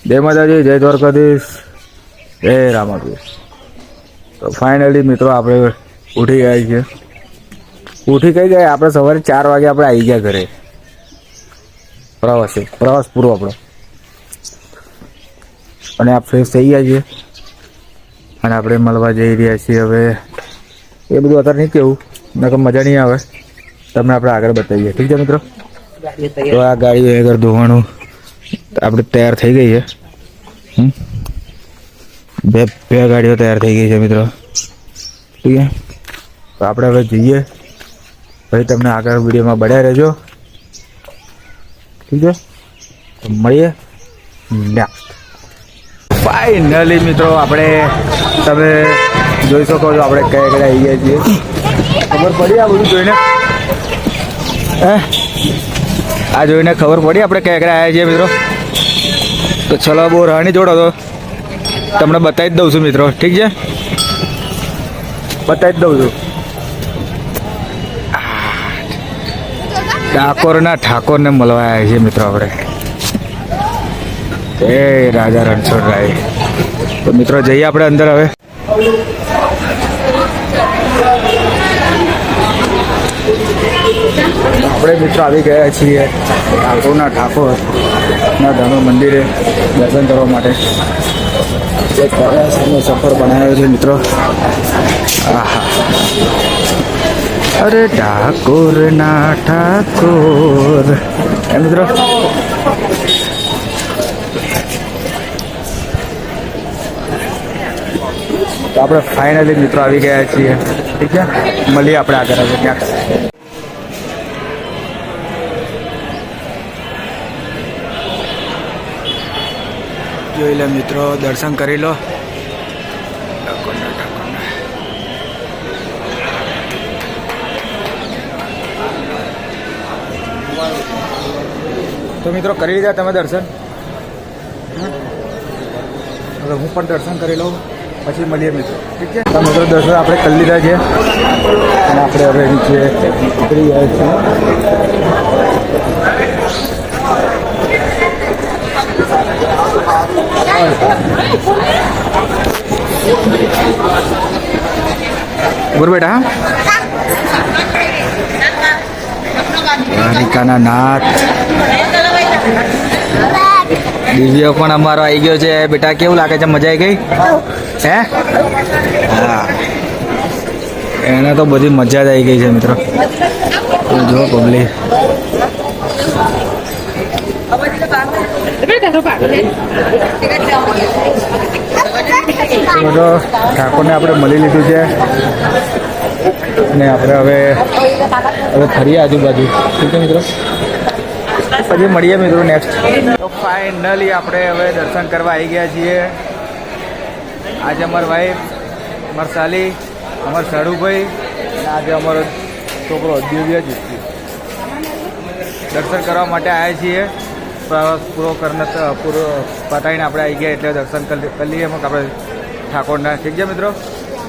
જય માતાજી, જય દ્વારકાધીશ, જય રામાધીશ. તો ફાઇનલી મિત્રો આપણે ઉઠી ગયા છીએ. ઉઠી કઈ ગયા આપણે સવારે 4 વાગે આપણે આવી ગયા ઘરે. પ્રવાસ પૂરો આપણો. અને આ ફ્રેશ થઈ ગયા છીએ અને આપણે મળવા જઈ રહ્યા છીએ. હવે એ બધું અત્યારે નહીં કેવું, નકર મજા નહીં આવે. તમને આપણે આગળ બતાવીએ, ઠીક છે મિત્રો. તો આ ગાડી આગળ ધોવાનું આપણે તૈયાર થઈ ગઈ છે. બે ગાડીઓ તૈયાર થઈ ગઈ છે મિત્રો, ઠીક છે. તો આપણે હવે જઈએ. ભાઈ તમને આગળ વિડીયોમાં બન્યા રહેજો, ઠીક છે. તો મળીએ નેક્સ્ટ. ફાઇનલી મિત્રો આપણે તમે જોઈ શકો છો આપણે કયા કયા આવી ગયા છીએ. ખબર પડી આ બધું જોઈને? આ જોઈને ખબર પડી આપણે કયા કયા આવ્યા છીએ મિત્રો. તો ચલો બહુ રાણી જોડો તો તમને બતાવી જ દઉં છું મિત્રો, ઠીક છે. બતાવી જ દઉં છું. ડાકોરના ઠાકોરને મળવા આવ્યા છીએ મિત્રો આપણે. એ રાજા રણછોડરાય. તો મિત્રો જઈએ આપણે અંદર. હવે આપણે મિત્રો આવી ગયા છીએ ઠાકોરના ધામ મંદિરે દર્શન કરવા માટે. એક પ્રયાસનો સફર બનાવ્યો છે મિત્રો. આહા, અરે ઠાકોરના ઠાકોર મિત્રો. તો આપણે ફાઇનલી મિત્રો આવી ગયા છીએ, ઠીક છે. મળીએ આપણે આગળ હવે ક્યાંક. જોઈ લે મિત્રો, દર્શન કરી લો. તો મિત્રો કરી લીધા તમે દર્શન? હવે હું પણ દર્શન કરી લઉં, પછી મળીએ મિત્રો, ઠીક છે. તો મિત્રો દર્શન આપણે કરી લીધા છે અને આપણે હવે નીચે ઉતરી ગયા છીએ. બોલ બેટા. દ્વારિકાના નાથ દિવ્ય પણ અમારો આવી ગયો છે બેટા. કેવું લાગે છે? મજા આવી ગઈ? હે? હા, એને તો બધી મજા જ આવી ગઈ છે મિત્રો. જો પબ્લિક બધો ઠાકોરને આપણે મળી લીધું છે અને આપણે હવે ફરીએ આજુબાજુ, ઠીક છે મિત્રો. પછી મળીએ મિત્રો નેક્સ્ટ. તો ફાઇનલી આપણે હવે દર્શન કરવા આવી ગયા છીએ. આજે અમારા વાઈફ, અમારા સાલી, અમારા સાડુભાઈ અને આજે અમારો છોકરો દિવ્ય જીતી દર્શન કરવા માટે આવ્યા છીએ. પ્રવાસ પૂરો પતાવીને આપણે આવી ગયા એટલે દર્શન કરી લઈએ આપણે ઠાકોરના, ઠીક છે મિત્રો.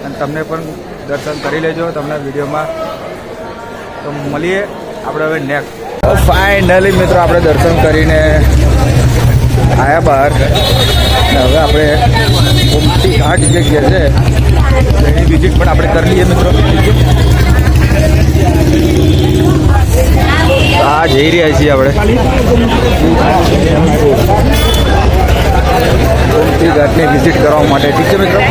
અને તમને પણ દર્શન કરી લેજો તમને વિડીયોમાં. તો મળીએ આપણે હવે નેક્સ્ટ. ફાઇનલી મિત્રો આપણે દર્શન કરીને આવ્યા બહાર. હવે આપણે ગોમતી ઘાટ જગ્યા છે એની વિઝિટ પણ આપણે કરી લઈએ મિત્રો. હા, જઈ રહ્યા છીએ આપણે ગોમતી ઘાટની વિઝિટ કરવા માટે, ઠીક છે મિત્રો.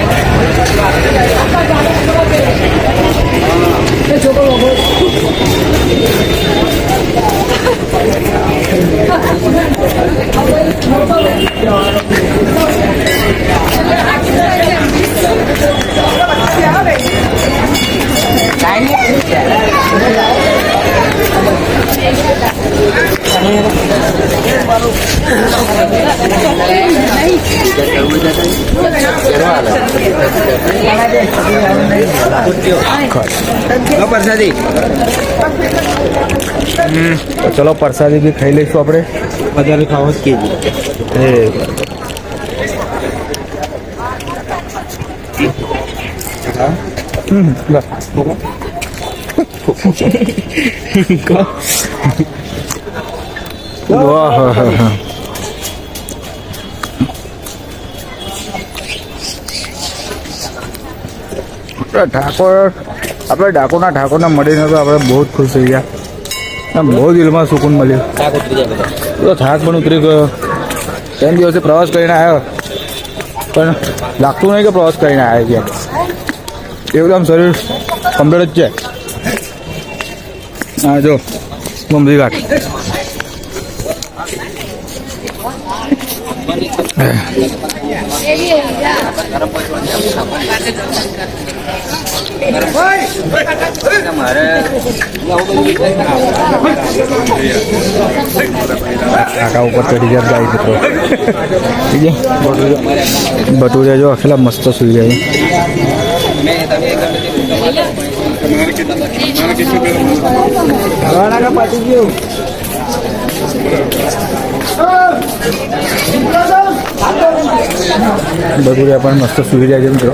પ્રસાદી ચલો પ્રસાદી બી ખાઈ લઈશું આપણે. વધારે ખાવ જ કે ઠાકોરના મળીને તો આપણે બહુ જ ખુશ થઈ ગયા. બહુ દિલમાં સુકૂન મળ્યું. તો થાક પણ ઉતરી ગયો. 3 દિવસે પ્રવાસ કરીને આવ્યો પણ લાગતું નહીં કે પ્રવાસ કરીને આવ્યા છે. એકદમ શરીર કમ્પ્લીટ જ છે. હા જો ગોમતી ઘાટ કાકા ઉપર ચડી ગયા ગાય મિત્રો. ભટુરિયા જો આખેલા મસ્ત સુઈ જાય. ભટુરિયા પણ મસ્ત સુઈ જાય છે મિત્રો.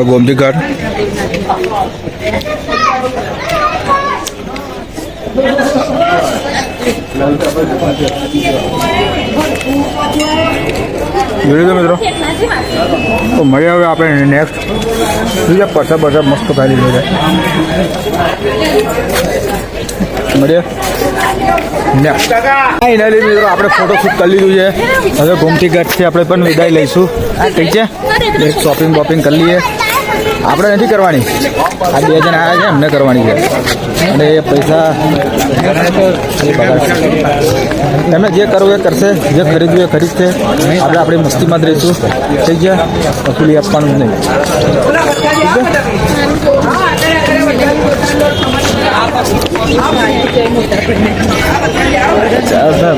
ગોમતી ઘાટ જોયું મિત્રો. તો મળીએ હવે આપણે નેક્સ્ટ બીજા પરસા મસ્ત ખાઈ લીધો છે. મળીએ ફાઇનલી મિત્રો આપણે ફોટોશૂટ કરી લીધું છે. હવે ગોમતી ઘાટથી આપણે પણ વિદાય લઈશું. ઠીક છે, શોપિંગ બોપિંગ કરી લઈએ. આપણે નથી કરવાની, આ 2 જણ આવ્યા છે એમને કરવાની છે. અને એ પૈસા એમને જે કરવું એ કરશે, જે ખરીદવું એ ખરીદશે. આપણે આપણી મસ્તીમાં જ રહીશું. ઠીક છે, વસૂલી આપવાનું જ નહીં.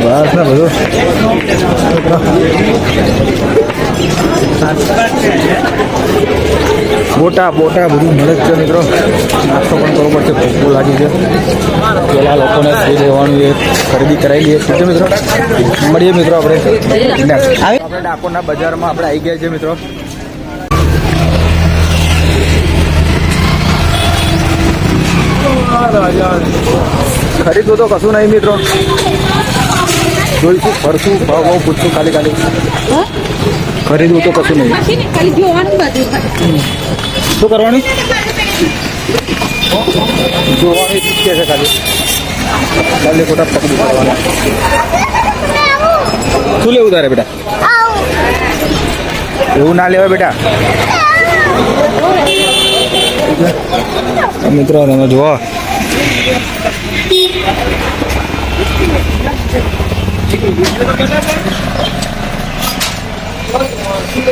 બસ ને બધું બોટા બધું મળે જ છે મિત્રો. નાસ્તો પણ કરવો પડશે, ભૂખ લાગી છે. પેલા લોકોને શું લેવાનું એ ખરીદી કરાવી લઈએ. ઠીક છે મિત્રો, મળીએ મિત્રો આપણે ડાકોરના બજારમાં આપણે આવી ગયા છે મિત્રો. ખરીદવું તો કશું નહીં મિત્રો. જોઈશું, ફરશું, ભાવ પૂછશું. ખાલી ખરીદવું તો કશું નહીં. શું કરવાનું? જોવાની છે ખાલી ખોટા પકડી કરવાના. શું લેવું તારે બેટા? એવું ના લેવાય બેટા. મિત્રો તમે જુઓ,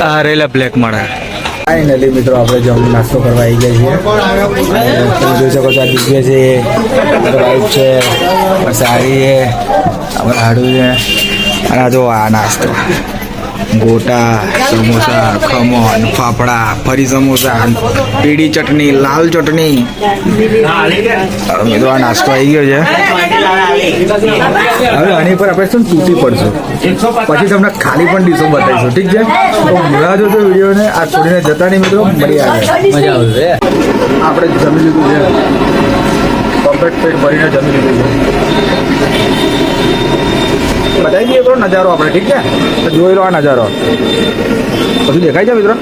આ રેલા બ્લેક મળે. ફાઇનલી મિત્રો આપણે જમવાનું નાસ્તો કરવા આવી ગયા છીએ. તમે જોઈ શકો છો આ દિવ્ય છે, વાઈફ છે, સાડી છે, આપણે હાડું છે. અને આ જો આ નાસ્તો ગોટા, સમોસા, ખમણ, ફાફડા, ફરી સમોસા, પીળી ચટણી, લાલ ચટણી. મિત્રો આ નાસ્તો આવી ગયો છે. હવે આની પર આપણે શું તૂટી પડશું, પછી તમને ખાલી પણ ડીશો બતાવીશું. ઠીક છે, તો મજા જોજો વિડીયોને. આ છોડીને જતા નહીં મિત્રો, મળી આવે, મજા આવશે. આપણે જમી લીધું છે, કમ્પ્લીટ પેટ ભરીને જમી લીધું છે. બતાવી દઈએ મિત્રો નજારો આપણે. ઠીક છે, તો જોઈ લો આ નજારો. બધું દેખાય છે મિત્રો.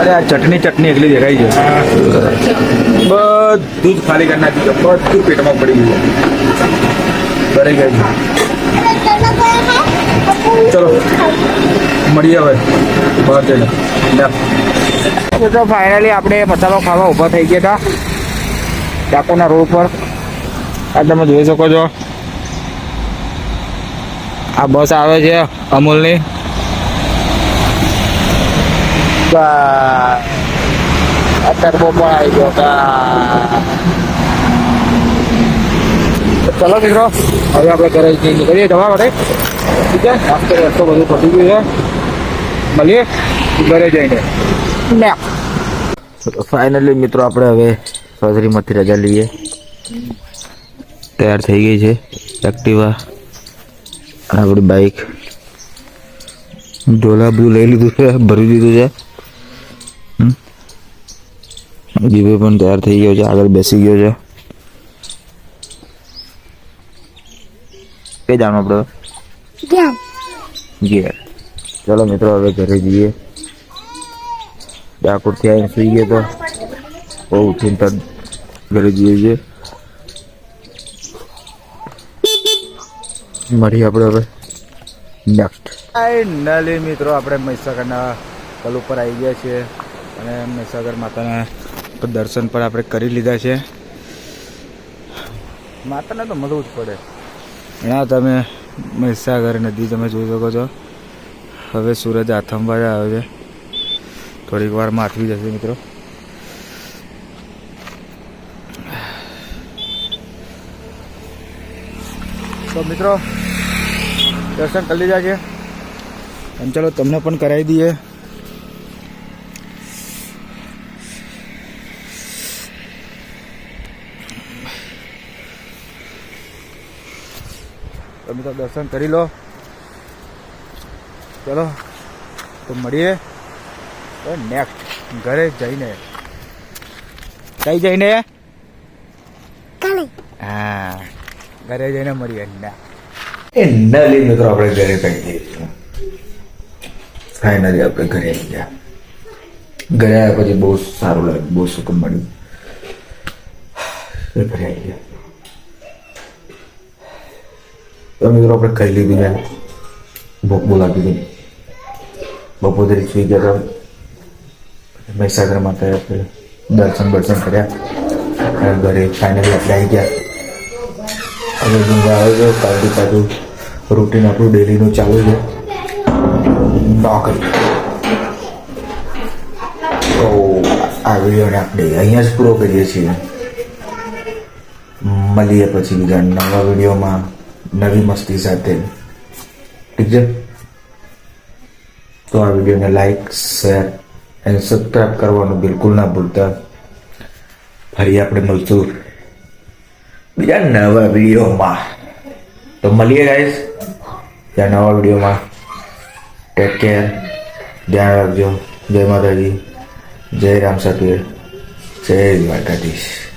અરે આ ચટણી એકલી દેખાય છે. બધું જ ખાલી કરી નાખ્યું છે. બધું પેટમાં પડી ગયું છે, ભરાઈ ગયું છે. ચલો મળીએ હવે બહાર જઈને. તો ફાઇનલી આપણે મસાલો ખાવા ઊભા થઈ ગયા હતા ડાકોરના રોડ પર. આ તમે જોઈ શકો છો, આ બસ આવે છે અમૂલની. અત્યારે બહુ પણ આવી ગયો હતા. ચલો મિત્રો હવે આપણે ઘરે નીકળીએ જવા માટે. ઠીક છે, નાસ્તો રસ્તો બધું પતી ગયું છે. મળીએ ઘરે જઈને. ફાઇનલી મિત્રો આપણે હવે ચૌધરીમાંથી રજા લઈએ. તૈયાર થઈ ગઈ છે એક્ટિવા અને આપણી બાઈક. ઢોલા બધું લઈ લીધું છે, ભરી દીધું છે. જીવે પણ તૈયાર થઈ ગયો છે, આગળ બેસી ગયો છે. કઈ જવાનું આપણે? ઘેર. ચલો મિત્રો હવે ઘરે જઈએ. ડાકોરથી આવીને સુઈ ગયો તો ઉઠીને તરત ઘરે જઈએ છીએ. મળીએ આપણે હવે નેક્સ્ટ. ફાઇનલી મિત્રો આપણે મહીસાગરના કલ ઉપર આવી ગયા છીએ અને મહીસાગર માતાના દર્શન પણ આપણે કરી લીધા છે. માતાને તો મળવું જ પડે. અહીંયા તમે મહીસાગર નદી તમે જોઈ શકો છો. હવે સૂરજ આથમવા આવે છે, થોડીક વાર માથવી જશે મિત્રો. તો મિત્રો દર્શન કરી લીધા છે અને ચલો તમને પણ કરાવી દઈએ. તમે તો દર્શન કરી લો. ચલો તો મળીએ નેક્સ્ટ ઘરે જઈને. કઈ જઈને? હા, ઘરે જઈને મળીએ. ફાઇનલી મિત્રો આપણે ઘરે પહોંચી જઈએ. ફાઇનલી આપણે ઘરે આવી ગયા. ઘરે આવ્યા પછી બહુ સારું લાગ્યું, બહુ સુકૂન મળ્યું. ઘરે આવી ગયા તો મિત્રો આપણે ખાઈ લીધું ને ભૂખ બહુ લાગી ગઈ. બપોરે સુઈ ગયા હતા. મહીસાગર માતા આપણે દર્શન કર્યા. ઘરે ફાઇનલી આપણે આવી ગયા. હવે ઊંઘ આવે છે. કાલથી પાછું રૂટીન આપણું ડેલીનું ચાલુ છે, નોકરી. તો આ વિડીયોને આપણે અહીંયા જ પૂરો કરીએ છીએ. મળીએ પછી બીજા નવા વિડીયોમાં નવી મસ્તી સાથે. ઠીક છે? તો આ વિડીયોને લાઈક, શેર અને સબસ્ક્રાઈબ કરવાનું બિલકુલ ના ભૂલતા. ફરી આપણે મળશું બીજા નવા વિડીયોમાં. તો મળીએ ગાઈસ ત્યાં નવા વિડીયોમાં. ટેક કેર, ધ્યાન રાખજો. જય માતાજી, જય રામ સતીર, જય દ્વારકાધીશ.